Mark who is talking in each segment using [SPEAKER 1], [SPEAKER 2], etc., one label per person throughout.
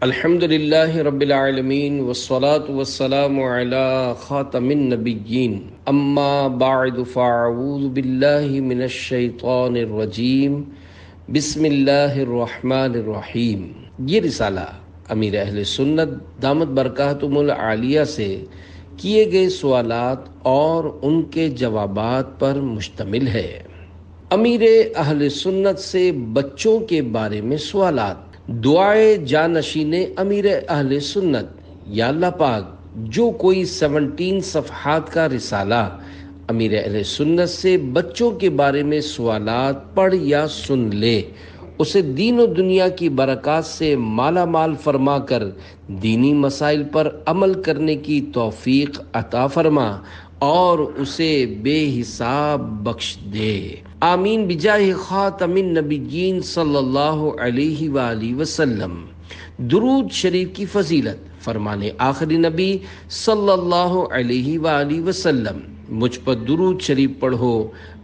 [SPEAKER 1] الحمدللہ رب العالمین والصلاة والسلام علی خاتم النبیین اما بعد فاعوذ باللہ من الشیطان الرجیم بسم اللہ الرحمن الرحیم۔ یہ رسالہ امیر اہل سنت دامت برکاتہم العالیہ سے کیے گئے سوالات اور ان کے جوابات پر مشتمل ہے۔ امیر اہل سنت سے بچوں کے بارے میں سوالات۔ دعائے جانشین امیر اہل سنت: یا اللہ پاک، جو کوئی 17 صفحات کا رسالہ امیر اہل سنت سے بچوں کے بارے میں سوالات پڑھ یا سن لے، اسے دین و دنیا کی برکات سے مالا مال فرما کر دینی مسائل پر عمل کرنے کی توفیق عطا فرما اور اسے بے حساب بخش دے، آمین بجاہ خاتم النبیین صلی اللہ علیہ وآلہ وسلم۔ درود شریف کی فضیلت: فرمانے آخری نبی صلی اللہ علیہ وآلہ وسلم: مجھ پر درود شریف پڑھو،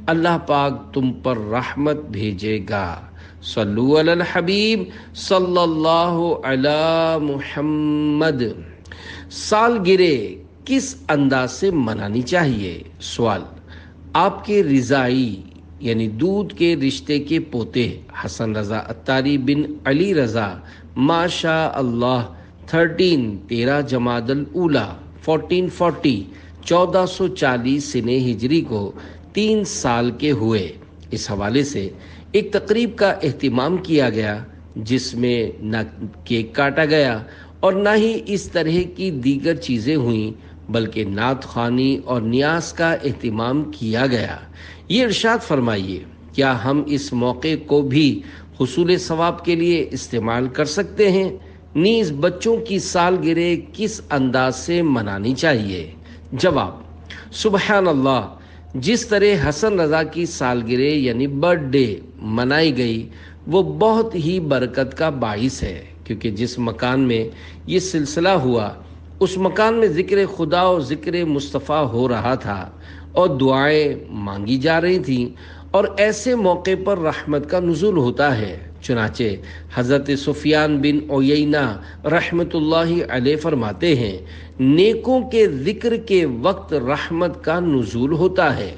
[SPEAKER 1] اللہ پاک تم پر رحمت بھیجے گا۔ صلو علی الحبیب صلی اللہ علی محمد۔ سالگرہ کس انداز سے منانی چاہیے؟ سوال: آپ کے رضائی یعنی دودھ کے رشتے کے پوتے حسن رضا عطاری بن علی رضا ماشاء اللہ 13 جمادی الاولیٰ 1440 1440 سنہ ہجری کو 3 سال کے ہوئے۔ اس حوالے سے ایک تقریب کا اہتمام کیا گیا جس میں نہ کیک کاٹا گیا اور نہ ہی اس طرح کی دیگر چیزیں ہوئیں، بلکہ نعت خوانی اور نیاز کا اہتمام کیا گیا۔ یہ ارشاد فرمائیے، کیا ہم اس موقع کو بھی حصول ثواب کے لیے استعمال کر سکتے ہیں؟ نیز بچوں کی سالگرہ کس انداز سے منانی چاہیے؟ جواب: سبحان اللہ، جس طرح حسن رضا کی سالگرہ یعنی برتھ ڈے منائی گئی وہ بہت ہی برکت کا باعث ہے، کیونکہ جس مکان میں یہ سلسلہ ہوا اس مکان میں ذکر خدا اور ذکر مصطفیٰ ہو رہا تھا اور دعائیں مانگی جا رہی تھیں، اور ایسے موقع پر رحمت کا نزول ہوتا ہے۔ چنانچہ حضرت سفیان بن عیینہ رحمۃ اللہ علیہ فرماتے ہیں، نیکوں کے ذکر کے وقت رحمت کا نزول ہوتا ہے۔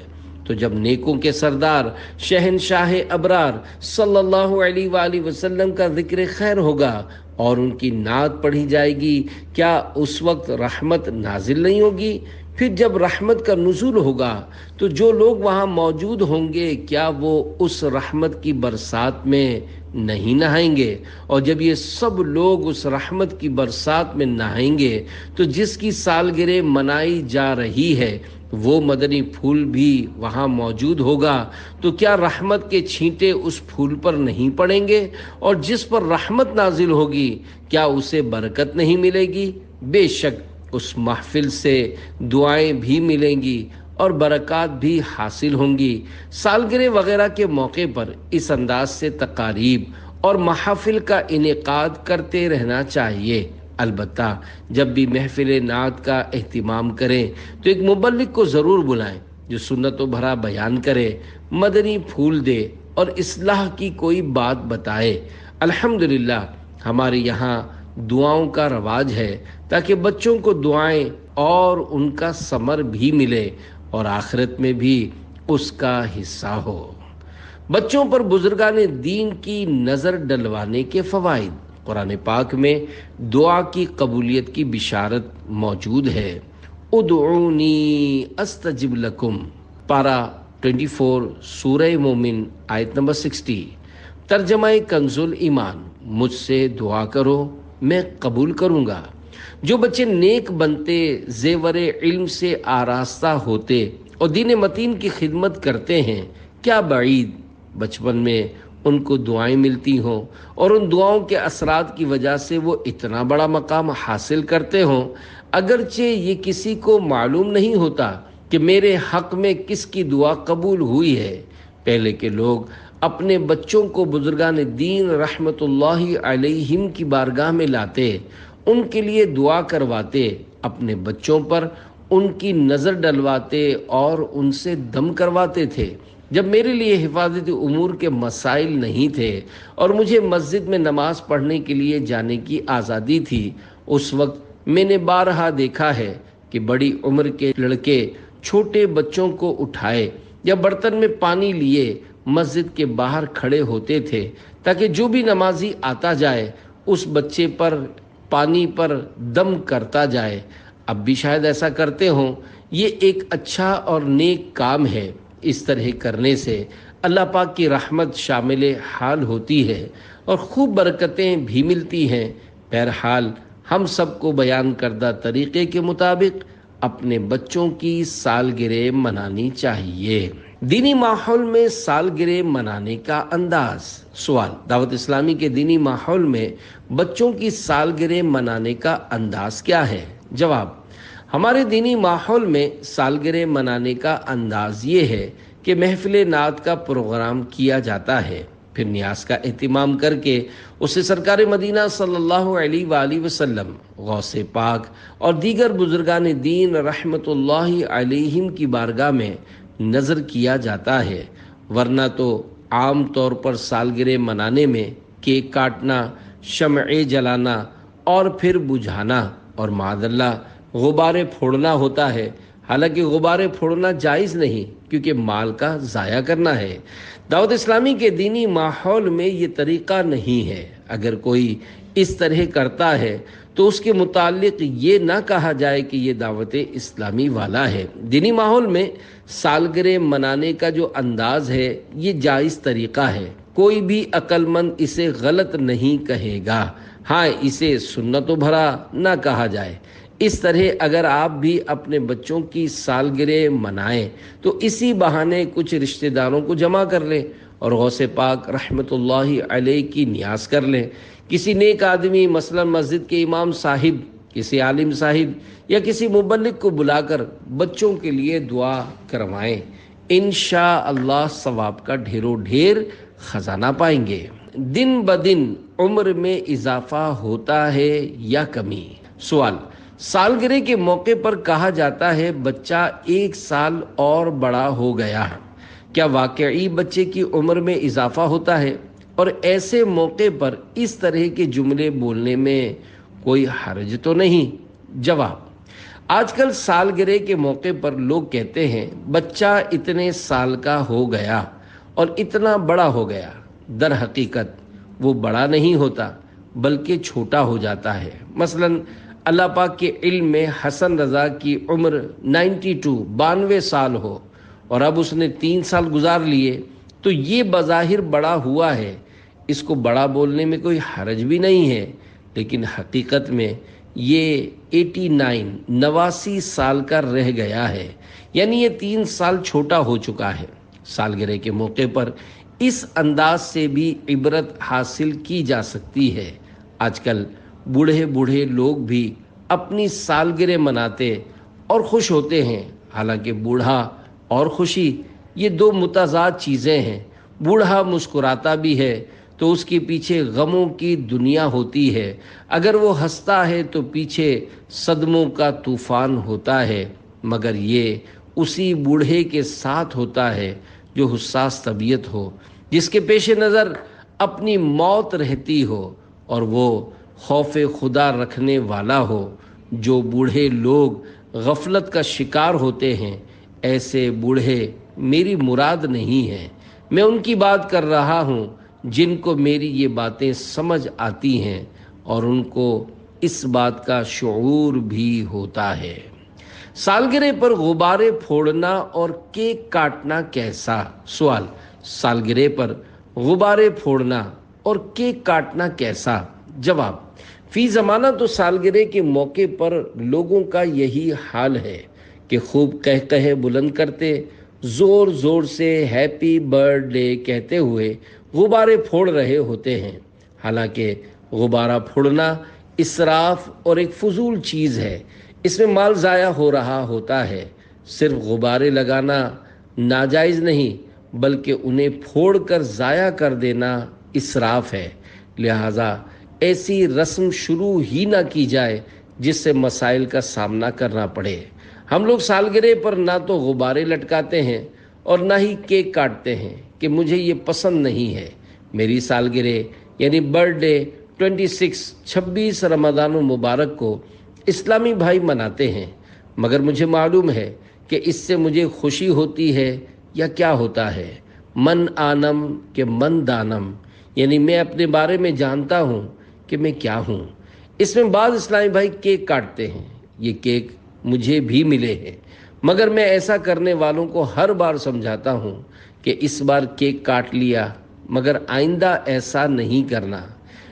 [SPEAKER 1] تو جب نیکوں کے سردار شہنشاہ ابرار صلی اللہ علیہ وآلہ وسلم کا ذکر خیر ہوگا اور ان کی نعت پڑھی جائے گی، کیا اس وقت رحمت نازل نہیں ہوگی؟ پھر جب رحمت کا نزول ہوگا تو جو لوگ وہاں موجود ہوں گے کیا وہ اس رحمت کی برسات میں نہیں نہائیں گے؟ اور جب یہ سب لوگ اس رحمت کی برسات میں نہائیں گے تو جس کی سالگرہ منائی جا رہی ہے وہ مدنی پھول بھی وہاں موجود ہوگا، تو کیا رحمت کے چھینٹے اس پھول پر نہیں پڑیں گے؟ اور جس پر رحمت نازل ہوگی کیا اسے برکت نہیں ملے گی؟ بے شک اس محفل سے دعائیں بھی ملیں گی اور برکات بھی حاصل ہوں گی۔ سالگرہ وغیرہ کے موقع پر اس انداز سے تقاریب اور محافل کا انعقاد کرتے رہنا چاہیے۔ البتہ جب بھی محفل نعت کا اہتمام کریں تو ایک مبلغ کو ضرور بلائیں جو سنت و بھرا بیان کرے، مدنی پھول دے اور اصلاح کی کوئی بات بتائے۔ الحمدللہ ہمارے یہاں دعاؤں کا رواج ہے تاکہ بچوں کو دعائیں اور ان کا ثمر بھی ملے اور آخرت میں بھی اس کا حصہ ہو۔ بچوں پر بزرگان دین کی نظر ڈلوانے کے فوائد۔ قرآن پاک میں دعا کی قبولیت کی بشارت موجود ہے۔ ادعونی استجب لکم، پارہ 24 سورہ مومن آیت نمبر 60۔ ترجمہ کنز الایمان: مجھ سے دعا کرو میں قبول کروں گا۔ جو بچے نیک بنتے، زیور علم سے آراستہ ہوتے اور دین متین کی خدمت کرتے ہیں، کیا بعید بچپن میں ان کو دعائیں ملتی ہوں اور ان دعاؤں کے اثرات کی وجہ سے وہ اتنا بڑا مقام حاصل کرتے ہوں، اگرچہ یہ کسی کو معلوم نہیں ہوتا کہ میرے حق میں کس کی دعا قبول ہوئی ہے۔ پہلے کے لوگ اپنے بچوں کو بزرگان دین رحمت اللہ علیہم کی بارگاہ میں لاتے، ان کے لیے دعا کرواتے، اپنے بچوں پر ان کی نظر ڈلواتے اور ان سے دم کرواتے تھے۔ جب میرے لیے حفاظتی امور کے مسائل نہیں تھے اور مجھے مسجد میں نماز پڑھنے کے لیے جانے کی آزادی تھی، اس وقت میں نے بارہا دیکھا ہے کہ بڑی عمر کے لڑکے چھوٹے بچوں کو اٹھائے یا برتن میں پانی لیے مسجد کے باہر کھڑے ہوتے تھے تاکہ جو بھی نمازی آتا جائے اس بچے پر پانی پر دم کرتا جائے۔ اب بھی شاید ایسا کرتے ہوں۔ یہ ایک اچھا اور نیک کام ہے۔ اس طرح کرنے سے اللہ پاک کی رحمت شامل حال ہوتی ہے اور خوب برکتیں بھی ملتی ہیں۔ بہرحال ہم سب کو بیان کردہ طریقے کے مطابق اپنے بچوں کی سالگرہ منانی چاہیے۔ دینی ماحول میں سالگرہ منانے کا انداز۔ سوال: دعوت اسلامی کے دینی ماحول میں بچوں کی سالگرہ منانے کا انداز کیا ہے؟ جواب: ہمارے دینی ماحول میں سالگرہ منانے کا انداز یہ ہے کہ محفل نعت کا پروگرام کیا جاتا ہے، پھر نیاز کا اہتمام کر کے اسے سرکار مدینہ صلی اللہ علیہ وآلہ وسلم، غوث پاک اور دیگر بزرگان دین رحمت اللہ علیہم کی بارگاہ میں نظر کیا جاتا ہے، ورنہ تو عام طور پر سالگرہ منانے میں کیک کاٹنا، شمعیں جلانا اور پھر بجھانا اور معاذ اللہ غبارے پھوڑنا ہوتا ہے۔ حالانکہ غبارے پھوڑنا جائز نہیں، کیونکہ مال کا ضائع کرنا ہے۔ دعوت اسلامی کے دینی ماحول میں یہ طریقہ نہیں ہے۔ اگر کوئی اس طرح کرتا ہے تو اس کے متعلق یہ نہ کہا جائے کہ یہ دعوت اسلامی والا ہے۔ دینی ماحول میں سالگرہ منانے کا جو انداز ہے یہ جائز طریقہ ہے، کوئی بھی عقل مند اسے غلط نہیں کہے گا۔ ہاں، اسے سنت و بھرا نہ کہا جائے۔ اس طرح اگر آپ بھی اپنے بچوں کی سالگرہ منائیں تو اسی بہانے کچھ رشتہ داروں کو جمع کر لیں اور غوث پاک رحمت اللہ علیہ کی نیاز کر لیں۔ کسی نیک آدمی، مثلا مسجد کے امام صاحب، کسی عالم صاحب یا کسی مبلغ کو بلا کر بچوں کے لیے دعا کروائیں۔ انشاءاللہ ثواب کا ڈھیروں ڈھیر خزانہ پائیں گے۔ دن بدن عمر میں اضافہ ہوتا ہے یا کمی؟ سوال: سالگرہ کے موقع پر کہا جاتا ہے بچہ 1 سال اور بڑا ہو گیا، کیا واقعی بچے کی عمر میں اضافہ ہوتا ہے؟ اور ایسے موقع پر اس طرح کے جملے بولنے میں کوئی حرج تو نہیں؟ جواب: آج کل سالگرہ کے موقع پر لوگ کہتے ہیں بچہ اتنے سال کا ہو گیا اور اتنا بڑا ہو گیا۔ در حقیقت وہ بڑا نہیں ہوتا بلکہ چھوٹا ہو جاتا ہے۔ مثلاً اللہ پاک کے علم میں حسن رضا کی عمر 92 سال ہو اور اب اس نے 3 سال گزار لیے تو یہ بظاہر بڑا ہوا ہے، اس کو بڑا بولنے میں کوئی حرج بھی نہیں ہے، لیکن حقیقت میں یہ 89 سال کا رہ گیا ہے، یعنی یہ 3 سال چھوٹا ہو چکا ہے۔ سالگرہ کے موقع پر اس انداز سے بھی عبرت حاصل کی جا سکتی ہے۔ آج کل بوڑھے لوگ بھی اپنی سالگرہ مناتے اور خوش ہوتے ہیں، حالانکہ بوڑھا اور خوشی یہ 2 متضاد چیزیں ہیں۔ بوڑھا مسکراتا بھی ہے تو اس کے پیچھے غموں کی دنیا ہوتی ہے، اگر وہ ہنستا ہے تو پیچھے صدموں کا طوفان ہوتا ہے، مگر یہ اسی بوڑھے کے ساتھ ہوتا ہے جو حساس طبیعت ہو، جس کے پیش نظر اپنی موت رہتی ہو اور وہ خوف خدا رکھنے والا ہو۔ جو بوڑھے لوگ غفلت کا شکار ہوتے ہیں، ایسے بوڑھے میری مراد نہیں ہیں۔ میں ان کی بات کر رہا ہوں جن کو میری یہ باتیں سمجھ آتی ہیں اور ان کو اس بات کا شعور بھی ہوتا ہے۔ سالگرہ پر غبارے پھوڑنا اور کیک کاٹنا کیسا؟ سوال: سالگرہ پر غبارے پھوڑنا اور کیک کاٹنا کیسا؟ جواب: فی زمانہ تو سالگرہ کے موقع پر لوگوں کا یہی حال ہے کہ خوب قہقہے بلند کرتے، زور زور سے ہیپی برتھ ڈے کہتے ہوئے غبارے پھوڑ رہے ہوتے ہیں۔ حالانکہ غبارہ پھوڑنا اسراف اور ایک فضول چیز ہے، اس میں مال ضائع ہو رہا ہوتا ہے۔ صرف غبارے لگانا ناجائز نہیں بلکہ انہیں پھوڑ کر ضائع کر دینا اسراف ہے، لہذا ایسی رسم شروع ہی نہ کی جائے جس سے مسائل کا سامنا کرنا پڑے۔ ہم لوگ سالگرہ پر نہ تو غبارے لٹکاتے ہیں اور نہ ہی کیک کاٹتے ہیں کہ مجھے یہ پسند نہیں ہے۔ میری سالگرہ یعنی برتھ ڈے 26 رمضان المبارک کو اسلامی بھائی مناتے ہیں، مگر مجھے معلوم ہے کہ اس سے مجھے خوشی ہوتی ہے یا کیا ہوتا ہے۔ من آنم کہ من دانم، یعنی میں اپنے بارے میں جانتا ہوں کہ میں کیا ہوں۔ اس میں بعض اسلامی بھائی کیک کاٹتے ہیں، یہ کیک مجھے بھی ملے ہیں، مگر میں ایسا کرنے والوں کو ہر بار سمجھاتا ہوں کہ اس بار کیک کاٹ لیا مگر آئندہ ایسا نہیں کرنا۔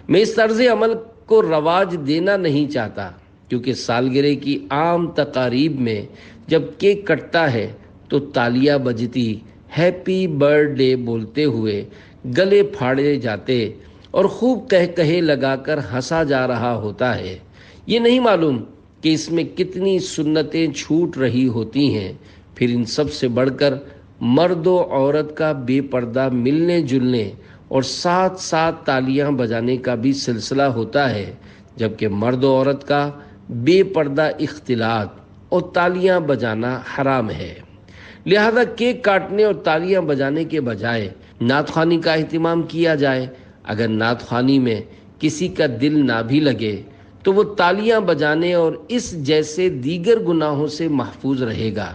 [SPEAKER 1] میں اس طرز عمل کو رواج دینا نہیں چاہتا، کیونکہ سالگرہ کی عام تقاریب میں جب کیک کٹتا ہے تو تالیاں بجتی، ہیپی برتھ ڈے بولتے ہوئے گلے پھاڑے جاتے اور خوب کہے لگا کر ہنسا جا رہا ہوتا ہے۔ یہ نہیں معلوم کہ اس میں کتنی سنتیں چھوٹ رہی ہوتی ہیں۔ پھر ان سب سے بڑھ کر مرد و عورت کا بے پردہ ملنے جلنے اور ساتھ ساتھ تالیاں بجانے کا بھی سلسلہ ہوتا ہے، جبکہ مرد و عورت کا بے پردہ اختلاط اور تالیاں بجانا حرام ہے۔ لہذا کیک کاٹنے اور تالیاں بجانے کے بجائے نعت خوانی کا اہتمام کیا جائے۔ اگر نعت خوانی میں کسی کا دل نہ بھی لگے تو وہ تالیاں بجانے اور اس جیسے دیگر گناہوں سے محفوظ رہے گا۔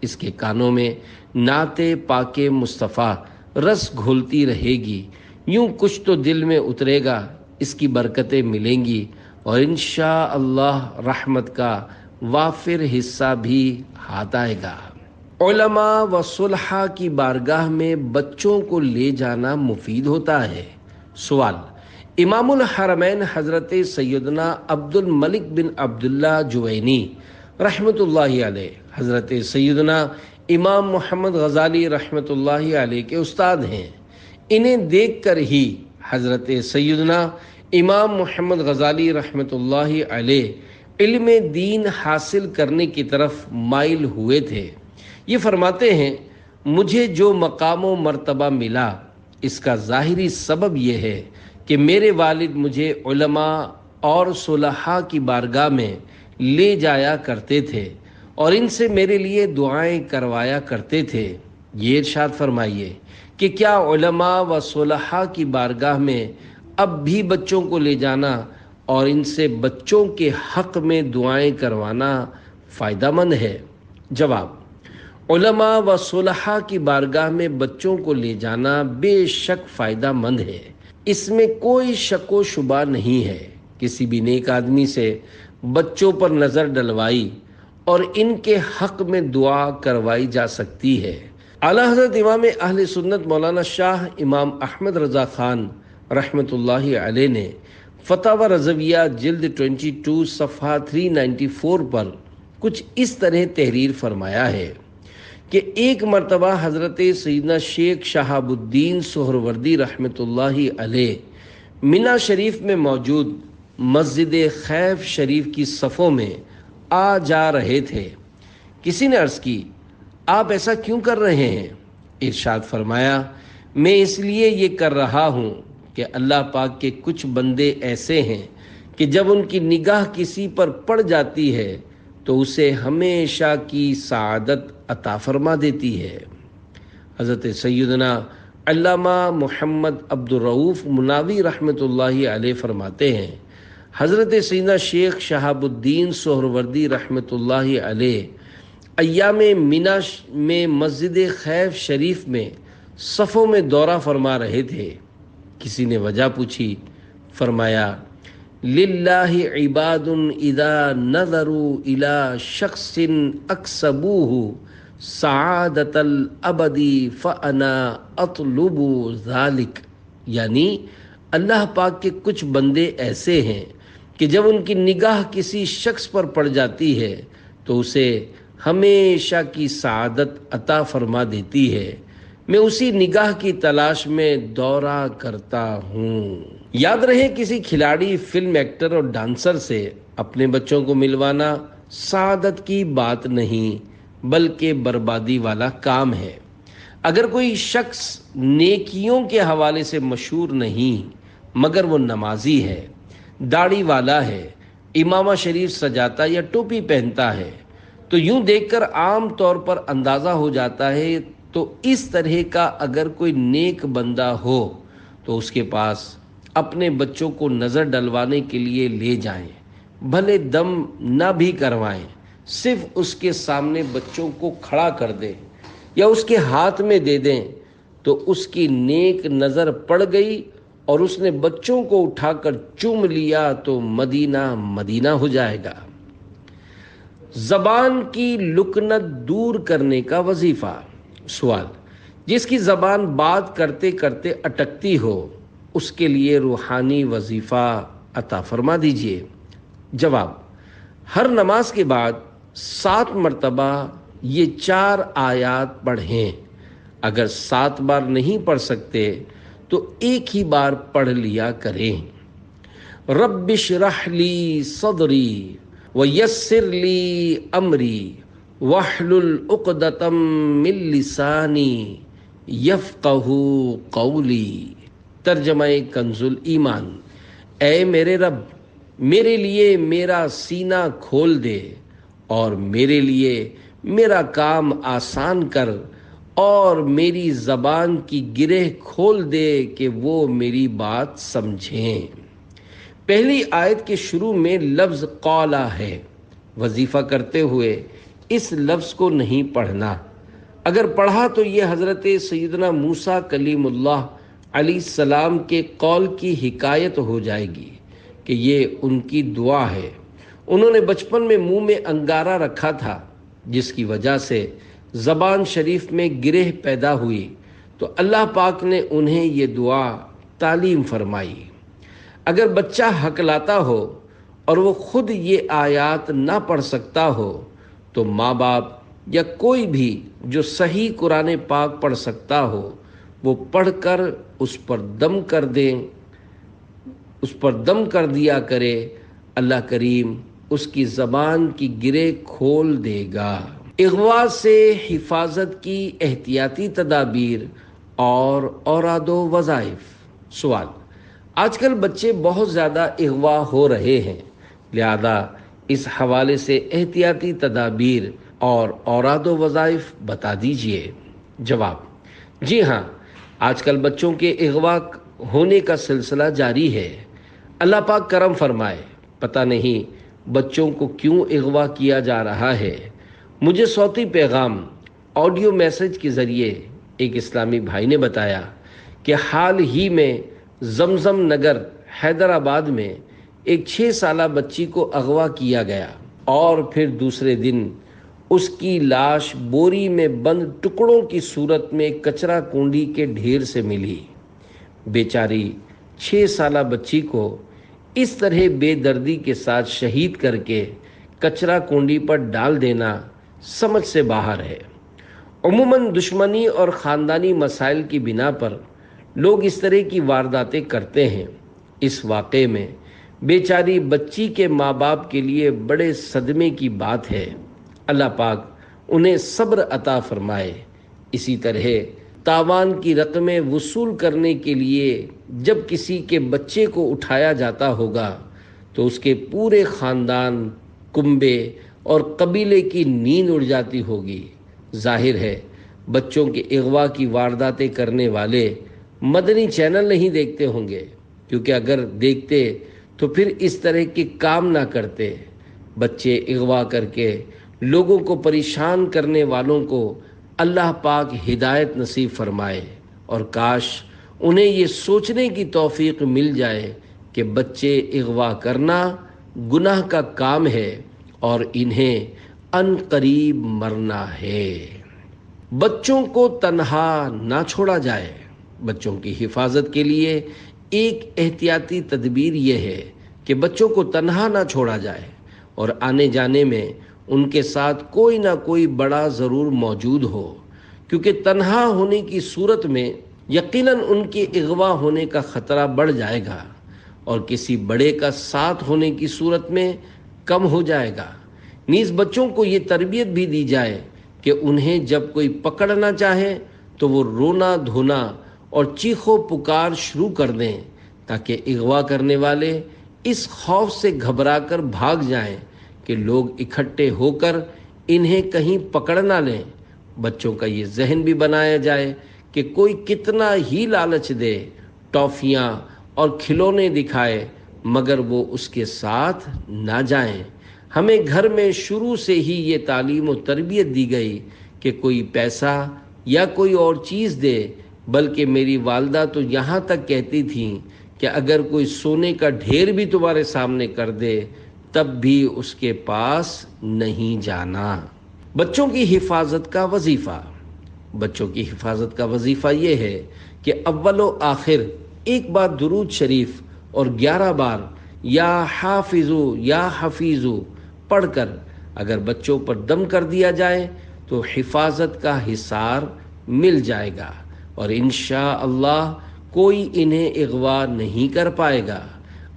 [SPEAKER 1] اس کے کانوں میں نعت پاک مصطفیٰ رس گھولتی رہے گی، یوں کچھ تو دل میں اترے گا، اس کی برکتیں ملیں گی اور انشاءاللہ رحمت کا وافر حصہ بھی ہاتھ آئے گا۔ علماء و صلحاء کی بارگاہ میں بچوں کو لے جانا مفید ہوتا ہے۔ سوال: امام الحرمین حضرت سیدنا عبد الملک بن عبداللہ جوینی رحمۃ اللہ علیہ، حضرت سیدنا امام محمد غزالی رحمۃ اللہ علیہ کے استاد ہیں۔ انہیں دیکھ کر ہی حضرت سیدنا امام محمد غزالی رحمۃ اللہ علیہ علم دین حاصل کرنے کی طرف مائل ہوئے تھے۔ یہ فرماتے ہیں، مجھے جو مقام و مرتبہ ملا اس کا ظاہری سبب یہ ہے کہ میرے والد مجھے علماء اور صلحاء کی بارگاہ میں لے جایا کرتے تھے اور ان سے میرے لیے دعائیں کروایا کرتے تھے۔ یہ ارشاد فرمائیے کہ کیا علماء و صلحاء کی بارگاہ میں اب بھی بچوں کو لے جانا اور ان سے بچوں کے حق میں دعائیں کروانا فائدہ مند ہے؟ جواب: علماء و صلحاء کی بارگاہ میں بچوں کو لے جانا بے شک فائدہ مند ہے، اس میں کوئی شک و شبہ نہیں ہے۔ کسی بھی نیک آدمی سے بچوں پر نظر ڈلوائی اور ان کے حق میں دعا کروائی جا سکتی ہے۔ اعلیٰ حضرت امام اہل سنت مولانا شاہ امام احمد رضا خان رحمۃ اللہ علیہ نے فتاوی رضویہ جلد 22 صفحہ 394 پر کچھ اس طرح تحریر فرمایا ہے کہ ایک مرتبہ حضرت سیدنا شیخ شہاب الدین سہروردی رحمۃ اللہ علیہ منی شریف میں موجود مسجد خیف شریف کی صفوں میں آ جا رہے تھے۔ کسی نے عرض کی، آپ ایسا کیوں کر رہے ہیں؟ ارشاد فرمایا، میں اس لیے یہ کر رہا ہوں کہ اللہ پاک کے کچھ بندے ایسے ہیں کہ جب ان کی نگاہ کسی پر پڑ جاتی ہے تو اسے ہمیشہ کی سعادت عطا فرما دیتی ہے۔ حضرت سیدنا علامہ محمد عبد الرؤوف مناوی رحمۃ اللہ علیہ فرماتے ہیں، حضرت سیدنا شیخ شہاب الدین سہروردی رحمۃ اللہ علیہ ایام منی میں مسجد خیف شریف میں صفوں میں دورہ فرما رہے تھے۔ کسی نے وجہ پوچھی، فرمایا، للہ عباد اذا نظروا الى شخص اکسبوہ سعادت الابدی فانا اطلب ذلک، یعنی اللہ پاک کے کچھ بندے ایسے ہیں کہ جب ان کی نگاہ کسی شخص پر پڑ جاتی ہے تو اسے ہمیشہ کی سعادت عطا فرما دیتی ہے۔ میں اسی نگاہ کی تلاش میں دورہ کرتا ہوں۔ یاد رہے، کسی کھلاڑی، فلم ایکٹر اور ڈانسر سے اپنے بچوں کو ملوانا سعادت کی بات نہیں بلکہ بربادی والا کام ہے۔ اگر کوئی شخص نیکیوں کے حوالے سے مشہور نہیں مگر وہ نمازی ہے، داڑھی والا ہے، امامہ شریف سجاتا یا ٹوپی پہنتا ہے، تو یوں دیکھ کر عام طور پر اندازہ ہو جاتا ہے تو اس طرح کا اگر کوئی نیک بندہ ہو تو اس کے پاس اپنے بچوں کو نظر ڈلوانے کے لیے لے جائیں، بھلے دم نہ بھی کروائیں، صرف اس کے سامنے بچوں کو کھڑا کر دیں یا اس کے ہاتھ میں دے دیں تو اس کی نیک نظر پڑ گئی اور اس نے بچوں کو اٹھا کر چوم لیا تو مدینہ مدینہ ہو جائے گا۔ زبان کی لکنت دور کرنے کا وظیفہ۔ سوال: جس کی زبان بات کرتے کرتے اٹکتی ہو اس کے لیے روحانی وظیفہ عطا فرما دیجیے۔ جواب: ہر نماز کے بعد 7 مرتبہ یہ 4 آیات پڑھیں۔ اگر 7 بار نہیں پڑھ سکتے تو ایک ہی بار پڑھ لیا کریں۔ رب اشرح لی صدری ویسر لی امری واحلل عقدۃ من لسانی یفقہوا قولی۔ ترجمہ کنز الایمان: اے میرے رب، میرے لیے میرا سینہ کھول دے اور میرے لیے میرا کام آسان کر اور میری زبان کی گرہ کھول دے کہ وہ میری بات سمجھیں۔ پہلی آیت کے شروع میں لفظ قولا ہے۔ وظیفہ کرتے ہوئے اس لفظ کو نہیں پڑھنا۔ اگر پڑھا تو یہ حضرت سیدنا موسیٰ کلیم اللہ علیہ السلام کے قول کی حکایت ہو جائے گی کہ یہ ان کی دعا ہے۔ انہوں نے بچپن میں منہ میں انگارہ رکھا تھا جس کی وجہ سے زبان شریف میں گرہ پیدا ہوئی، تو اللہ پاک نے انہیں یہ دعا تعلیم فرمائی۔ اگر بچہ ہکلاتا ہو اور وہ خود یہ آیات نہ پڑھ سکتا ہو تو ماں باپ یا کوئی بھی جو صحیح قرآن پاک پڑھ سکتا ہو وہ پڑھ کر اس پر دم کر دیا کرے۔ اللہ کریم اس کی زبان کی گرہ کھول دے گا۔ اغوا سے حفاظت کی احتیاطی تدابیر اور اوراد و وظائف۔ سوال: آج کل بچے بہت زیادہ اغوا ہو رہے ہیں، لہذا اس حوالے سے احتیاطی تدابیر اور اوراد و وظائف بتا دیجیے۔ جواب: جی ہاں، آج کل بچوں کے اغوا ہونے کا سلسلہ جاری ہے۔ اللہ پاک کرم فرمائے، پتہ نہیں بچوں کو کیوں اغوا کیا جا رہا ہے۔ مجھے صوتی پیغام آڈیو میسج کے ذریعے ایک اسلامی بھائی نے بتایا کہ حال ہی میں زمزم نگر حیدرآباد میں ایک 6 سالہ بچی کو اغوا کیا گیا اور پھر دوسرے دن اس کی لاش بوری میں بند ٹکڑوں کی صورت میں کچرا کنڈی کے ڈھیر سے ملی۔ بیچاری 6 سالہ بچی کو اس طرح بے دردی کے ساتھ شہید کر کے کچرا کنڈی پر ڈال دینا سمجھ سے باہر ہے۔ عموماً دشمنی اور خاندانی مسائل کی بنا پر لوگ اس طرح کی وارداتیں کرتے ہیں۔ اس واقعے میں بیچاری بچی کے ماں باپ کے لیے بڑے صدمے کی بات ہے۔ اللہ پاک انہیں صبر عطا فرمائے۔ اسی طرح تاوان کی رقمیں وصول کرنے کے لیے جب کسی کے بچے کو اٹھایا جاتا ہوگا تو اس کے پورے خاندان، کنبے اور قبیلے کی نیند اڑ جاتی ہوگی۔ ظاہر ہے بچوں کے اغوا کی وارداتیں کرنے والے مدنی چینل نہیں دیکھتے ہوں گے، کیونکہ اگر دیکھتے تو پھر اس طرح کے کام نہ کرتے۔ بچے اغوا کر کے لوگوں کو پریشان کرنے والوں کو اللہ پاک ہدایت نصیب فرمائے، اور کاش انہیں یہ سوچنے کی توفیق مل جائے کہ بچے اغوا کرنا گناہ کا کام ہے اور انہیں ان قریب مرنا ہے۔ بچوں کو تنہا نہ چھوڑا جائے۔ بچوں کی حفاظت کے لیے ایک احتیاطی تدبیر یہ ہے کہ بچوں کو تنہا نہ چھوڑا جائے اور آنے جانے میں ان کے ساتھ کوئی نہ کوئی بڑا ضرور موجود ہو، کیونکہ تنہا ہونے کی صورت میں یقیناً ان کے اغوا ہونے کا خطرہ بڑھ جائے گا اور کسی بڑے کا ساتھ ہونے کی صورت میں کم ہو جائے گا۔ نیز بچوں کو یہ تربیت بھی دی جائے کہ انہیں جب کوئی پکڑنا چاہے تو وہ رونا دھونا اور چیخو پکار شروع کر دیں، تاکہ اغوا کرنے والے اس خوف سے گھبرا کر بھاگ جائیں کہ لوگ اکٹھے ہو کر انہیں کہیں پکڑ نہ لیں۔ بچوں کا یہ ذہن بھی بنایا جائے کہ کوئی کتنا ہی لالچ دے، ٹافیاں اور کھلونے دکھائے، مگر وہ اس کے ساتھ نہ جائیں۔ ہمیں گھر میں شروع سے ہی یہ تعلیم و تربیت دی گئی کہ کوئی پیسہ یا کوئی اور چیز دے، بلکہ میری والدہ تو یہاں تک کہتی تھیں کہ اگر کوئی سونے کا ڈھیر بھی تمہارے سامنے کر دے تب بھی اس کے پاس نہیں جانا۔ بچوں کی حفاظت کا وظیفہ۔ بچوں کی حفاظت کا وظیفہ یہ ہے کہ اول و آخر ایک بار درود شریف اور 11 بار یا حافظو یا حفیظو پڑھ کر اگر بچوں پر دم کر دیا جائے تو حفاظت کا حصار مل جائے گا اور انشاءاللہ کوئی انہیں اغوا نہیں کر پائے گا۔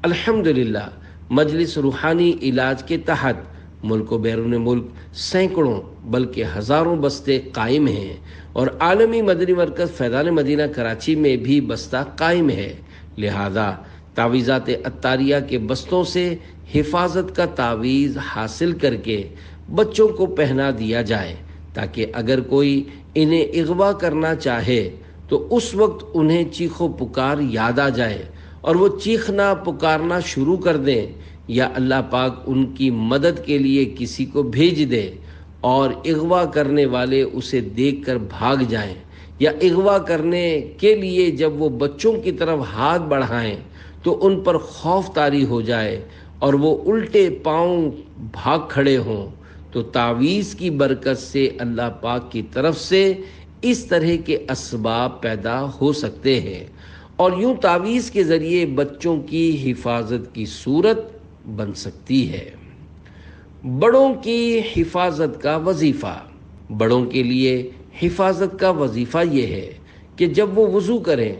[SPEAKER 1] الحمدللہ مجلس روحانی علاج کے تحت ملک و بیرون ملک سینکڑوں بلکہ ہزاروں بستے قائم ہیں اور عالمی مدنی مرکز فیضان مدینہ کراچی میں بھی بستہ قائم ہے، لہذا تعویذات عطاریہ کے بستوں سے حفاظت کا تعویذ حاصل کر کے بچوں کو پہنا دیا جائے تاکہ اگر کوئی انہیں اغوا کرنا چاہے تو اس وقت انہیں چیخ و پکار یاد آ جائے اور وہ چیخنا پکارنا شروع کر دیں، یا اللہ پاک ان کی مدد کے لیے کسی کو بھیج دے اور اغوا کرنے والے اسے دیکھ کر بھاگ جائیں، یا اغوا کرنے کے لیے جب وہ بچوں کی طرف ہاتھ بڑھائیں تو ان پر خوف طاری ہو جائے اور وہ الٹے پاؤں بھاگ کھڑے ہوں، تو تعویذ کی برکت سے اللہ پاک کی طرف سے اس طرح کے اسباب پیدا ہو سکتے ہیں اور یوں تعویذ کے ذریعے بچوں کی حفاظت کی صورت بن سکتی ہے۔ بڑوں کی حفاظت کا وظیفہ۔ بڑوں کے لیے حفاظت کا وظیفہ یہ ہے کہ جب وہ وضو کریں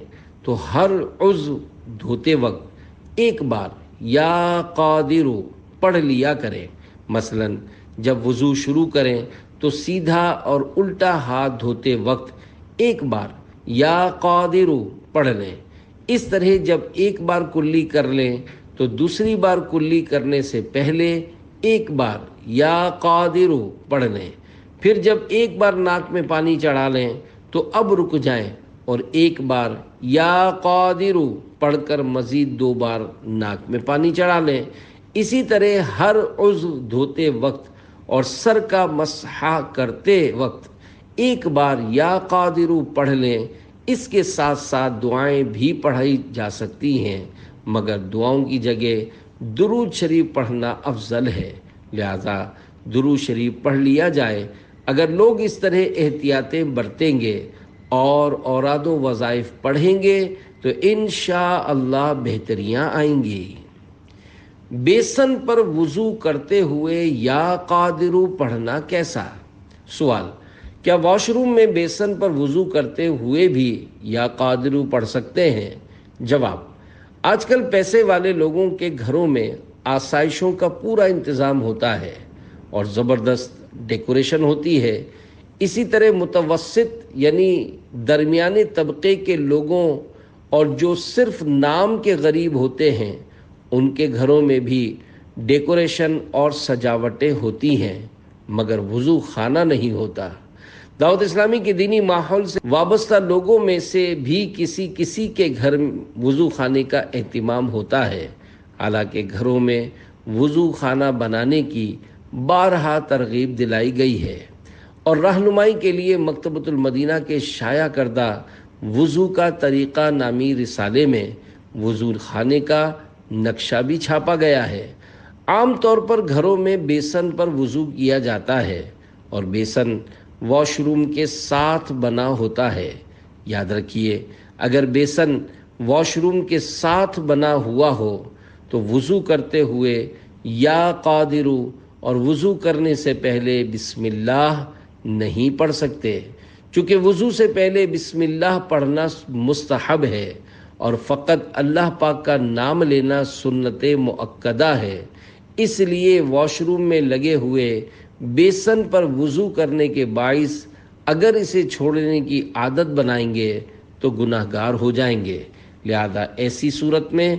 [SPEAKER 1] تو ہر عضو دھوتے وقت ایک بار یا قادرو پڑھ لیا کریں۔ مثلا جب وضو شروع کریں تو سیدھا اور الٹا ہاتھ دھوتے وقت ایک بار یا قادرو پڑھ لیں۔ اس طرح جب ایک بار کلی کر لیں تو دوسری بار کلی کرنے سے پہلے ایک بار یا قادرو پڑھ لیں۔ پھر جب ایک بار ناک میں پانی چڑھا لیں تو اب رک جائیں اور ایک بار یا قادرو پڑھ کر مزید 2 بار ناک میں پانی چڑھا لیں۔ اسی طرح ہر عضو دھوتے وقت اور سر کا مسح کرتے وقت ایک بار یا قادرو پڑھ لیں۔ اس کے ساتھ ساتھ دعائیں بھی پڑھائی جا سکتی ہیں، مگر دعاؤں کی جگہ درود شریف پڑھنا افضل ہے، لہذا درود شریف پڑھ لیا جائے۔ اگر لوگ اس طرح احتیاطیں برتیں گے اور اوراد و وظائف پڑھیں گے تو انشاءاللہ بہتریاں آئیں گی۔ بیسن پر وضو کرتے ہوئے یا قادرو پڑھنا کیسا؟ سوال: کیا واش روم میں بیسن پر وضو کرتے ہوئے بھی یا قادرو پڑھ سکتے ہیں؟ جواب: آج کل پیسے والے لوگوں کے گھروں میں آسائشوں کا پورا انتظام ہوتا ہے اور زبردست ڈیکوریشن ہوتی ہے۔ اسی طرح متوسط یعنی درمیانے طبقے کے لوگوں اور جو صرف نام کے غریب ہوتے ہیں ان کے گھروں میں بھی ڈیکوریشن اور سجاوٹیں ہوتی ہیں، مگر وضو خانہ نہیں ہوتا۔ دعوت اسلامی کے دینی ماحول سے وابستہ لوگوں میں سے بھی کسی کے گھر وضو خانے کا اہتمام ہوتا ہے، حالانکہ گھروں میں وضو خانہ بنانے کی بارہا ترغیب دلائی گئی ہے اور رہنمائی کے لیے مکتبۃ المدینہ کے شائع کردہ وضو کا طریقہ نامی رسالے میں وضو خانے کا نقشہ بھی چھاپا گیا ہے۔ عام طور پر گھروں میں بیسن پر وضو کیا جاتا ہے اور بیسن واش روم کے ساتھ بنا ہوتا ہے۔ یاد رکھیے، اگر بیسن واش روم کے ساتھ بنا ہوا ہو تو وضو کرتے ہوئے یا قادرو اور وضو کرنے سے پہلے بسم اللہ نہیں پڑھ سکتے، چونکہ وضو سے پہلے بسم اللہ پڑھنا مستحب ہے اور فقط اللہ پاک کا نام لینا سنت مؤکدہ ہے۔ اس لیے واش روم میں لگے ہوئے بیسن پر وضو کرنے کے باعث اگر اسے چھوڑنے کی عادت بنائیں گے تو گناہ گار ہو جائیں گے، لہذا ایسی صورت میں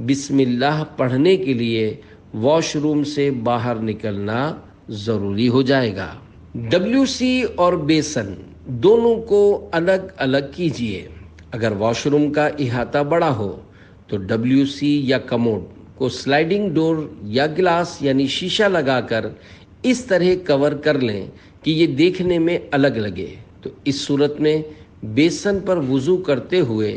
[SPEAKER 1] بسم اللہ پڑھنے کے لیے واش روم سے باہر نکلنا ضروری ہو جائے گا۔ WC اور بیسن دونوں کو الگ الگ کیجیے۔ اگر واش روم کا احاطہ بڑا ہو تو WC یا کموڈ کو سلائیڈنگ ڈور یا گلاس یعنی شیشہ لگا کر اس طرح کور کر لیں کہ یہ دیکھنے میں الگ لگے، تو اس صورت میں بیسن پر وضو کرتے ہوئے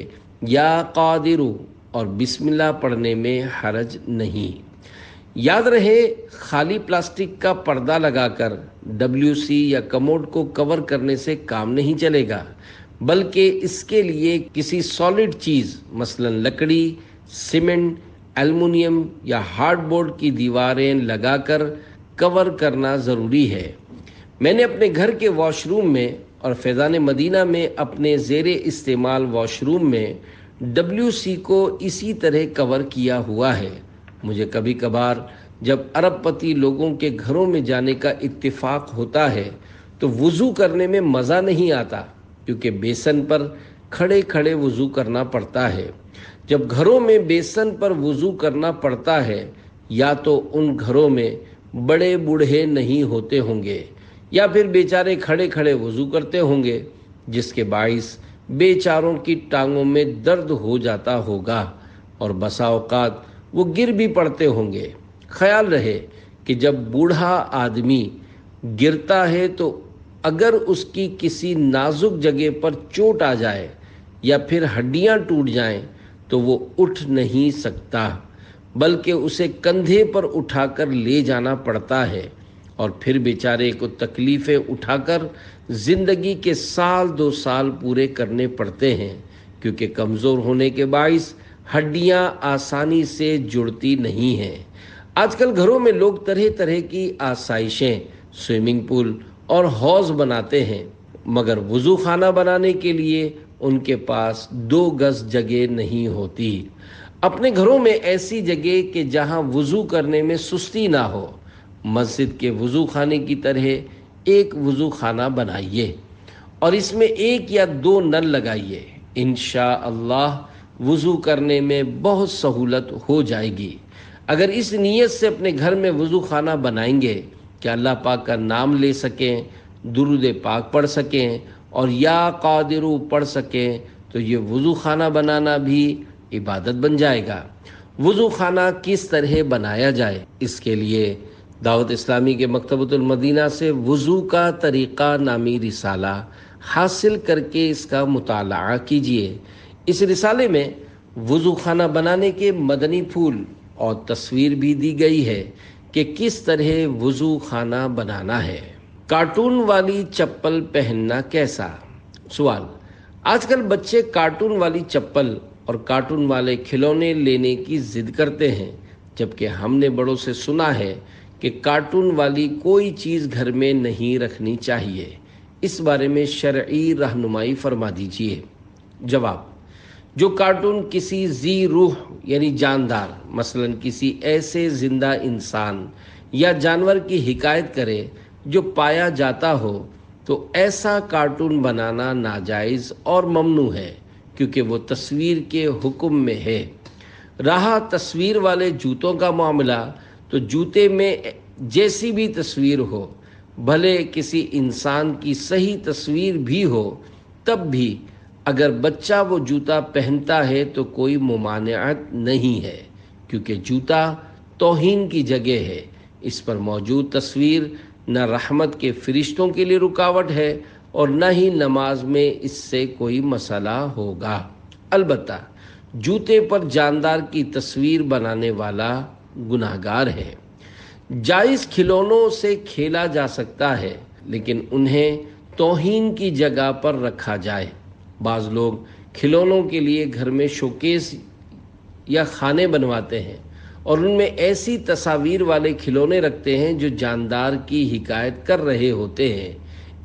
[SPEAKER 1] یا قادرو اور بسم اللہ پڑھنے میں حرج نہیں۔ یاد رہے، خالی پلاسٹک کا پردہ لگا کر WC یا کموڈ کو کور کرنے سے کام نہیں چلے گا، بلکہ اس کے لیے کسی سالڈ چیز مثلا لکڑی، سیمنٹ، ایلومینیم یا ہارڈ بورڈ کی دیواریں لگا کر کور کرنا ضروری ہے۔ میں نے اپنے گھر کے واش روم میں اور فیضان مدینہ میں اپنے زیر استعمال واش روم میں WC کو اسی طرح کور کیا ہوا ہے۔ مجھے کبھی کبھار جب ارب پتی لوگوں کے گھروں میں جانے کا اتفاق ہوتا ہے تو وضو کرنے میں مزہ نہیں آتا، کیونکہ بیسن پر کھڑے کھڑے وضو کرنا پڑتا ہے۔ جب گھروں میں بیسن پر وضو کرنا پڑتا ہے، یا تو ان گھروں میں بڑے بوڑھے نہیں ہوتے ہوں گے یا پھر بیچارے کھڑے کھڑے وضو کرتے ہوں گے، جس کے باعث بیچاروں کی ٹانگوں میں درد ہو جاتا ہوگا اور بسا اوقات وہ گر بھی پڑتے ہوں گے۔ خیال رہے کہ جب بوڑھا آدمی گرتا ہے تو اگر اس کی کسی نازک جگہ پر چوٹ آ جائے یا پھر ہڈیاں ٹوٹ جائیں تو وہ اٹھ نہیں سکتا، بلکہ اسے کندھے پر اٹھا کر لے جانا پڑتا ہے، اور پھر بیچارے کو تکلیفیں اٹھا کر زندگی کے سال 2 سال پورے کرنے پڑتے ہیں، کیونکہ کمزور ہونے کے باعث ہڈیاں آسانی سے جڑتی نہیں ہیں۔ آج کل گھروں میں لوگ طرح طرح کی آسائشیں، سوئمنگ پول اور حوض بناتے ہیں، مگر وضو خانہ بنانے کے لیے ان کے پاس 2 گز جگہ نہیں ہوتی۔ اپنے گھروں میں ایسی جگہ کہ جہاں وضو کرنے میں سستی نہ ہو، مسجد کے وضو خانے کی طرح ایک وضو خانہ بنائیے اور اس میں 1 یا 2 نل لگائیے۔ انشاءاللہ وضو کرنے میں بہت سہولت ہو جائے گی۔ اگر اس نیت سے اپنے گھر میں وضو خانہ بنائیں گے کہ اللہ پاک کا نام لے سکیں، درود پاک پڑھ سکیں اور یا قادرو پڑھ سکیں، تو یہ وضو خانہ بنانا بھی عبادت بن جائے گا۔ وضو خانہ کس طرح بنایا جائے، اس کے لیے دعوت اسلامی کے مکتبۃ المدینہ سے وضو کا طریقہ نامی رسالہ حاصل کر کے اس کا مطالعہ کیجیے۔ اس رسالے میں وضو خانہ بنانے کے مدنی پھول اور تصویر بھی دی گئی ہے کہ کس طرح وضو خانہ بنانا ہے۔ کارٹون والی چپل پہننا کیسا؟ سوال: آج کل بچے کارٹون والی چپل اور کارٹون والے کھلونے لینے کی ضد کرتے ہیں، جبکہ ہم نے بڑوں سے سنا ہے کہ کارٹون والی کوئی چیز گھر میں نہیں رکھنی چاہیے۔ اس بارے میں شرعی رہنمائی فرما دیجیے۔ جواب: جو کارٹون کسی ذی روح یعنی جاندار، مثلا کسی ایسے زندہ انسان یا جانور کی حکایت کرے جو پایا جاتا ہو، تو ایسا کارٹون بنانا ناجائز اور ممنوع ہے، کیونکہ وہ تصویر کے حکم میں ہے۔ رہا تصویر والے جوتوں کا معاملہ، تو جوتے میں جیسی بھی تصویر ہو، بھلے کسی انسان کی صحیح تصویر بھی ہو، تب بھی اگر بچہ وہ جوتا پہنتا ہے تو کوئی ممانعت نہیں ہے، کیونکہ جوتا توہین کی جگہ ہے۔ اس پر موجود تصویر نہ رحمت کے فرشتوں کے لیے رکاوٹ ہے اور نہ ہی نماز میں اس سے کوئی مسئلہ ہوگا۔ البتہ جوتے پر جاندار کی تصویر بنانے والا گناہگار ہے۔ جائز کھلونوں سے کھیلا جا سکتا ہے، لیکن انہیں توہین کی جگہ پر رکھا جائے۔ بعض لوگ کھلونوں کے لیے گھر میں شوکیس یا خانے بنواتے ہیں اور ان میں ایسی تصاویر والے کھلونے رکھتے ہیں جو جاندار کی حکایت کر رہے ہوتے ہیں۔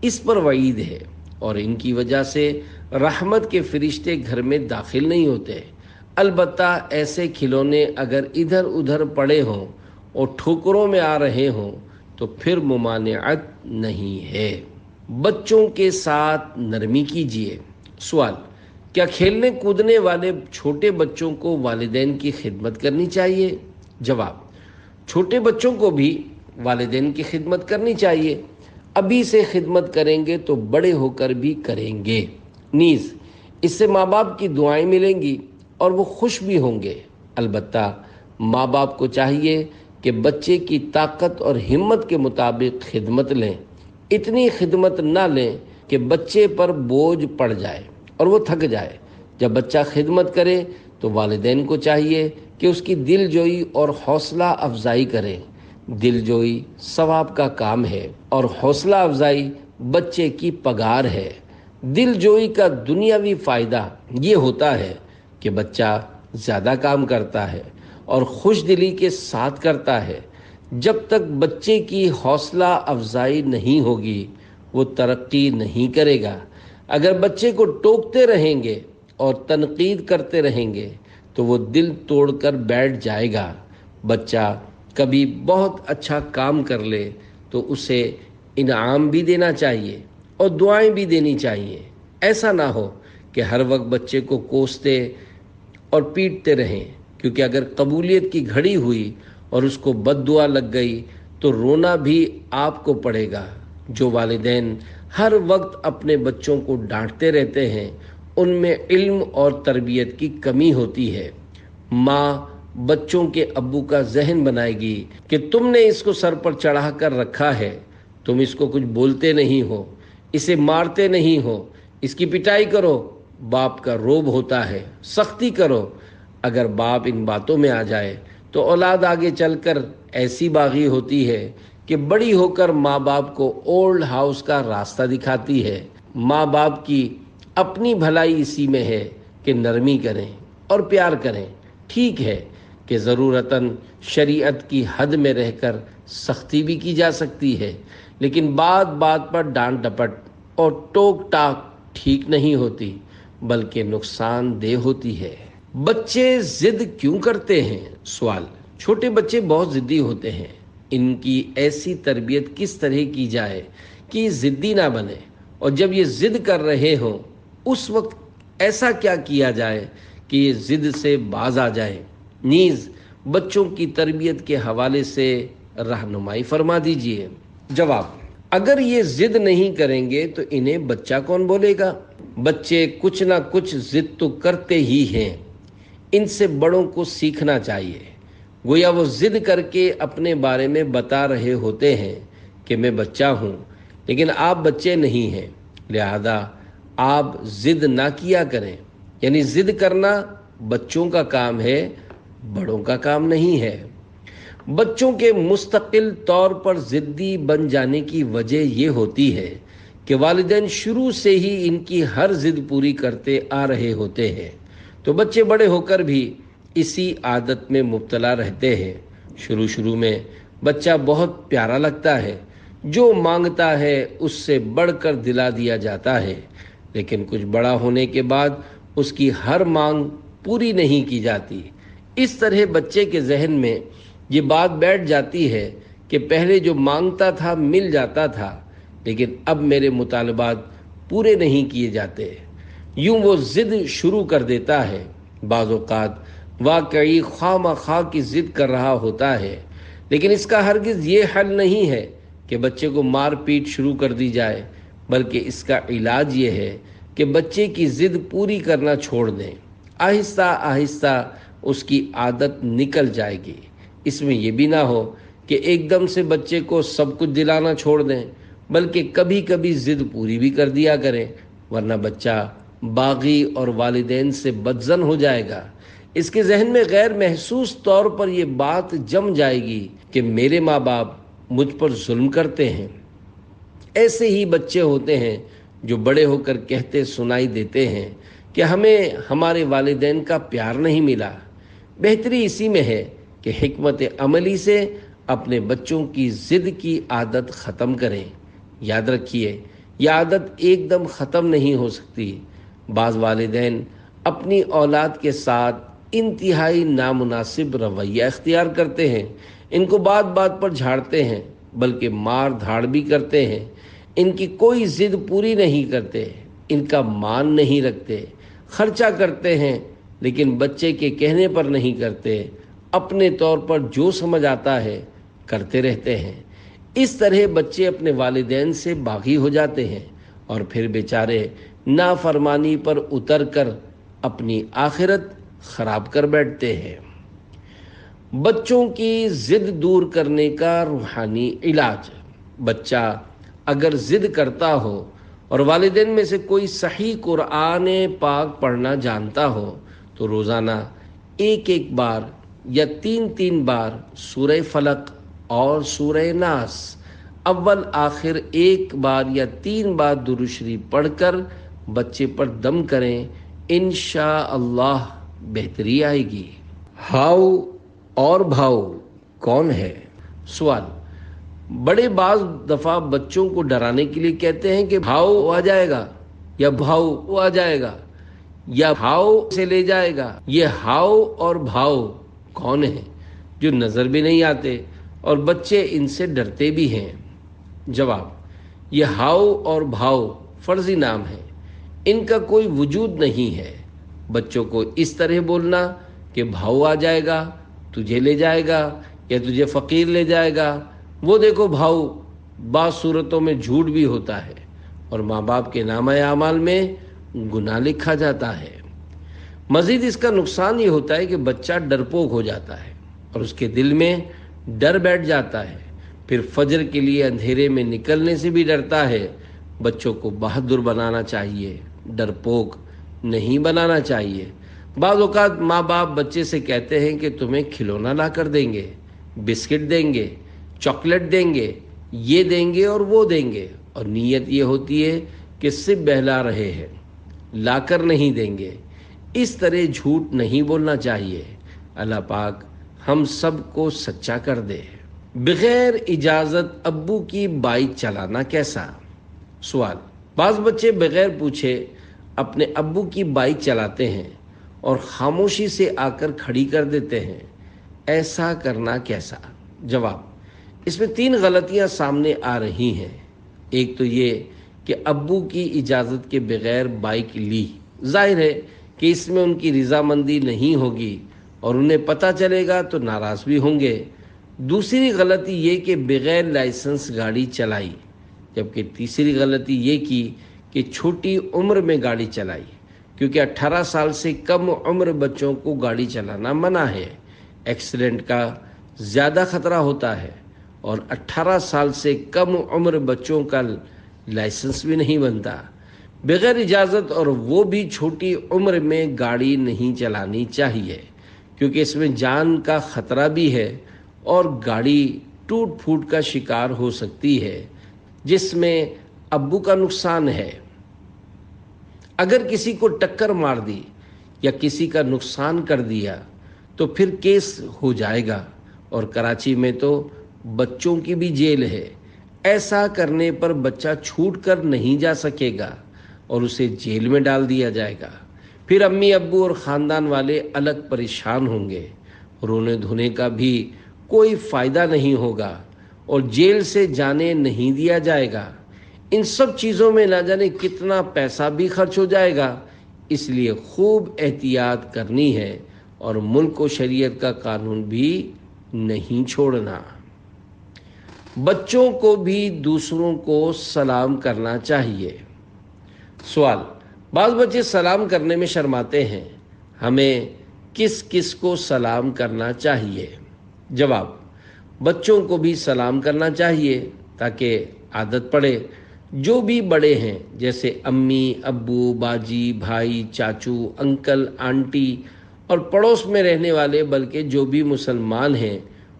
[SPEAKER 1] اس پر وعید ہے اور ان کی وجہ سے رحمت کے فرشتے گھر میں داخل نہیں ہوتے۔ البتہ ایسے کھلونے اگر ادھر ادھر پڑے ہوں اور ٹھوکروں میں آ رہے ہوں تو پھر ممانعت نہیں ہے۔ بچوں کے ساتھ نرمی کیجیے۔ سوال: کیا کھیلنے کودنے والے چھوٹے بچوں کو والدین کی خدمت کرنی چاہیے؟ جواب: چھوٹے بچوں کو بھی والدین کی خدمت کرنی چاہیے۔ ابھی سے خدمت کریں گے تو بڑے ہو کر بھی کریں گے۔ نیز اس سے ماں باپ کی دعائیں ملیں گی اور وہ خوش بھی ہوں گے۔ البتہ ماں باپ کو چاہیے کہ بچے کی طاقت اور ہمت کے مطابق خدمت لیں، اتنی خدمت نہ لیں کہ بچے پر بوجھ پڑ جائے اور وہ تھک جائے۔ جب بچہ خدمت کرے تو والدین کو چاہیے کہ اس کی دل جوئی اور حوصلہ افزائی کریں۔ دل جوئی ثواب کا کام ہے اور حوصلہ افزائی بچے کی پگار ہے۔ دل جوئی کا دنیاوی فائدہ یہ ہوتا ہے کہ بچہ زیادہ کام کرتا ہے اور خوش دلی کے ساتھ کرتا ہے۔ جب تک بچے کی حوصلہ افزائی نہیں ہوگی وہ ترقی نہیں کرے گا۔ اگر بچے کو ٹوکتے رہیں گے اور تنقید کرتے رہیں گے تو وہ دل توڑ کر بیٹھ جائے گا۔ بچہ کبھی بہت اچھا کام کر لے تو اسے انعام بھی دینا چاہیے اور دعائیں بھی دینی چاہیے۔ ایسا نہ ہو کہ ہر وقت بچے کو کوستے اور پیٹتے رہیں، کیونکہ اگر قبولیت کی گھڑی ہوئی اور اس کو بد دعا لگ گئی تو رونا بھی آپ کو پڑے گا۔ جو والدین ہر وقت اپنے بچوں کو ڈانٹتے رہتے ہیں ان میں علم اور تربیت کی کمی ہوتی ہے۔ ماں بچوں کے ابو کا ذہن بنائے گی کہ تم نے اس کو سر پر چڑھا کر رکھا ہے، تم اس کو کچھ بولتے نہیں ہو، اسے مارتے نہیں ہو، اس کی پٹائی کرو۔ باپ کا روب ہوتا ہے، سختی کرو۔ اگر باپ ان باتوں میں آ جائے تو اولاد آگے چل کر ایسی باغی ہوتی ہے کہ بڑی ہو کر ماں باپ کو اولڈ ہاؤس کا راستہ دکھاتی ہے۔ ماں باپ کی اپنی بھلائی اسی میں ہے کہ نرمی کریں اور پیار کریں۔ ٹھیک ہے کہ ضرورتاً شریعت کی حد میں رہ کر سختی بھی کی جا سکتی ہے، لیکن بات بات پر ڈانٹ ڈپٹ اور ٹوک ٹاک ٹھیک نہیں ہوتی بلکہ نقصان دہ ہوتی ہے۔ بچے ضد کیوں کرتے ہیں؟ سوال: چھوٹے بچے بہت ضدی ہوتے ہیں، ان کی ایسی تربیت کس طرح کی جائے کہ یہ ضدی نہ بنے، اور جب یہ ضد کر رہے ہوں اس وقت ایسا کیا کیا جائے کہ یہ ضد سے باز آ جائے؟ نیز بچوں کی تربیت کے حوالے سے رہنمائی فرما دیجیے۔ جواب: اگر یہ ضد نہیں کریں گے تو انہیں بچہ کون بولے گا؟ بچے کچھ نہ کچھ ضد تو کرتے ہی ہیں، ان سے بڑوں کو سیکھنا چاہیے۔ گویا وہ ضد کر کے اپنے بارے میں بتا رہے ہوتے ہیں کہ میں بچہ ہوں، لیکن آپ بچے نہیں ہیں، لہذا آپ ضد نہ کیا کریں۔ یعنی ضد کرنا بچوں کا کام ہے، بڑوں کا کام نہیں ہے۔ بچوں کے مستقل طور پر ضدی بن جانے کی وجہ یہ ہوتی ہے کہ والدین شروع سے ہی ان کی ہر ضد پوری کرتے آ رہے ہوتے ہیں، تو بچے بڑے ہو کر بھی اسی عادت میں مبتلا رہتے ہیں۔ شروع میں بچہ بہت پیارا لگتا ہے، جو مانگتا ہے اس سے بڑھ کر دلا دیا جاتا ہے، لیکن کچھ بڑا ہونے کے بعد اس کی ہر مانگ پوری نہیں کی جاتی۔ اس طرح بچے کے ذہن میں یہ بات بیٹھ جاتی ہے کہ پہلے جو مانگتا تھا مل جاتا تھا، لیکن اب میرے مطالبات پورے نہیں کیے جاتے۔ یوں وہ ضد شروع کر دیتا ہے۔ بعض اوقات واقعی خواہ مخواہ کی ضد کر رہا ہوتا ہے، لیکن اس کا ہرگز یہ حل نہیں ہے کہ بچے کو مار پیٹ شروع کر دی جائے، بلکہ اس کا علاج یہ ہے کہ بچے کی ضد پوری کرنا چھوڑ دیں۔ آہستہ آہستہ اس کی عادت نکل جائے گی۔ اس میں یہ بھی نہ ہو کہ ایک دم سے بچے کو سب کچھ دلانا چھوڑ دیں، بلکہ کبھی کبھی ضد پوری بھی کر دیا کریں، ورنہ بچہ باغی اور والدین سے بدظن ہو جائے گا۔ اس کے ذہن میں غیر محسوس طور پر یہ بات جم جائے گی کہ میرے ماں باپ مجھ پر ظلم کرتے ہیں۔ ایسے ہی بچے ہوتے ہیں جو بڑے ہو کر کہتے سنائی دیتے ہیں کہ ہمیں ہمارے والدین کا پیار نہیں ملا۔ بہتری اسی میں ہے کہ حکمت عملی سے اپنے بچوں کی ضد کی عادت ختم کریں۔ یاد رکھیے، یہ عادت ایک دم ختم نہیں ہو سکتی۔ بعض والدین اپنی اولاد کے ساتھ انتہائی نامناسب رویہ اختیار کرتے ہیں، ان کو بات بات پر جھاڑتے ہیں، بلکہ مار دھاڑ بھی کرتے ہیں، ان کی کوئی ضد پوری نہیں کرتے، ان کا مان نہیں رکھتے، خرچہ کرتے ہیں لیکن بچے کے کہنے پر نہیں کرتے، اپنے طور پر جو سمجھ آتا ہے کرتے رہتے ہیں۔ اس طرح بچے اپنے والدین سے باغی ہو جاتے ہیں اور پھر بیچارے نافرمانی پر اتر کر اپنی آخرت خراب کر بیٹھتے ہیں۔ بچوں کی ضد دور کرنے کا روحانی علاج۔ بچہ اگر ضد کرتا ہو اور والدین میں سے کوئی صحیح قرآن پاک پڑھنا جانتا ہو تو روزانہ ایک بار یا تین بار سورہ فلق اور سورہ ناس اول آخر ایک بار یا 3 بار درود شریف پڑھ کر بچے پر دم کریں، انشاءاللہ بہتری آئے گی۔ ہاؤ اور بھاؤ کون ہے؟ سوال۔ بڑے بعض دفعہ بچوں کو ڈرانے کے لیے کہتے ہیں کہ بھاؤ آ جائے گا یا بھاؤ آ جائے گا یا بھاؤ سے لے جائے گا۔ یہ ہاؤ اور بھاؤ کون ہیں جو نظر بھی نہیں آتے اور بچے ان سے ڈرتے بھی ہیں؟ جواب: یہ ہاؤ اور بھاؤ فرضی نام ہے، ان کا کوئی وجود نہیں ہے۔ بچوں کو اس طرح بولنا کہ بھاؤ آ جائے گا، تجھے لے جائے گا یا تجھے فقیر لے جائے گا، وہ دیکھو بھاؤ بعض صورتوں میں جھوٹ بھی ہوتا ہے اور ماں باپ کے نامہ اعمال میں گناہ لکھا جاتا ہے۔ مزید اس کا نقصان یہ ہوتا ہے کہ بچہ ڈرپوک ہو جاتا ہے اور اس کے دل میں ڈر بیٹھ جاتا ہے، پھر فجر کے لیے اندھیرے میں نکلنے سے بھی ڈرتا ہے۔ بچوں کو بہادر بنانا چاہیے، ڈرپوک نہیں بنانا چاہیے۔ بعض اوقات ماں باپ بچے سے کہتے ہیں کہ تمہیں کھلونا لا کر دیں گے، بسکٹ دیں گے، چاکلیٹ دیں گے، یہ دیں گے اور وہ دیں گے، اور نیت یہ ہوتی ہے کہ صرف بہلا رہے ہیں، لا کر نہیں دیں گے۔ اس طرح جھوٹ نہیں بولنا چاہیے۔ اللہ پاک ہم سب کو سچا کر دے۔ بغیر اجازت ابو کی بائک چلانا کیسا؟ سوال۔ بعض بچے بغیر پوچھے اپنے ابو کی بائک چلاتے ہیں اور خاموشی سے آ کر کھڑی کر دیتے ہیں، ایسا کرنا کیسا؟ جواب: اس میں 3 غلطیاں سامنے آ رہی ہیں۔ ایک تو یہ کہ ابو کی اجازت کے بغیر بائک لی، ظاہر ہے کہ اس میں ان کی رضامندی نہیں ہوگی اور انہیں پتہ چلے گا تو ناراض بھی ہوں گے۔ دوسری غلطی یہ کہ بغیر لائسنس گاڑی چلائی، جبکہ تیسری غلطی یہ کی کہ چھوٹی عمر میں گاڑی چلائی، کیونکہ 18 سال سے کم عمر بچوں کو گاڑی چلانا منع ہے۔ ایکسیڈنٹ کا زیادہ خطرہ ہوتا ہے اور 18 سال سے کم عمر بچوں کا لائسنس بھی نہیں بنتا۔ بغیر اجازت اور وہ بھی چھوٹی عمر میں گاڑی نہیں چلانی چاہیے، کیونکہ اس میں جان کا خطرہ بھی ہے اور گاڑی ٹوٹ پھوٹ کا شکار ہو سکتی ہے، جس میں ابو کا نقصان ہے۔ اگر کسی کو ٹکر مار دی یا کسی کا نقصان کر دیا تو پھر کیس ہو جائے گا اور کراچی میں تو بچوں کی بھی جیل ہے۔ ایسا کرنے پر بچہ چھوٹ کر نہیں جا سکے گا اور اسے جیل میں ڈال دیا جائے گا۔ پھر امی ابو اور خاندان والے الگ پریشان ہوں گے، رونے دھونے کا بھی کوئی فائدہ نہیں ہوگا اور جیل سے جانے نہیں دیا جائے گا۔ ان سب چیزوں میں نہ جانے کتنا پیسہ بھی خرچ ہو جائے گا، اس لیے خوب احتیاط کرنی ہے اور ملک و شریعت کا قانون بھی نہیں چھوڑنا۔ بچوں کو بھی دوسروں کو سلام کرنا چاہیے۔ سوال۔ بعض بچے سلام کرنے میں شرماتے ہیں، ہمیں کس کس کو سلام کرنا چاہیے؟ جواب: بچوں کو بھی سلام کرنا چاہیے تاکہ عادت پڑے۔ جو بھی بڑے ہیں جیسے امی ابو باجی بھائی چاچو انکل آنٹی اور پڑوس میں رہنے والے، بلکہ جو بھی مسلمان ہیں،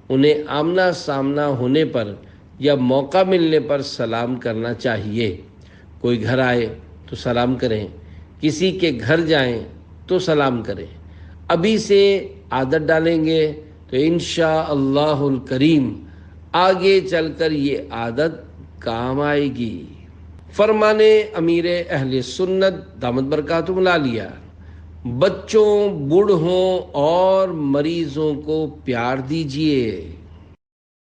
[SPEAKER 1] انہیں آمنا سامنا ہونے پر یا موقع ملنے پر سلام کرنا چاہیے۔ کوئی گھر آئے تو سلام کریں، کسی کے گھر جائیں تو سلام کریں۔ ابھی سے عادت ڈالیں گے تو انشاءاللہ الکریم آگے چل کر یہ عادت کام آئے گی۔ فرمانے امیر اہل سنت دامت برکاتہ العالیہ: بچوں، بوڑھوں اور مریضوں کو پیار دیجیے۔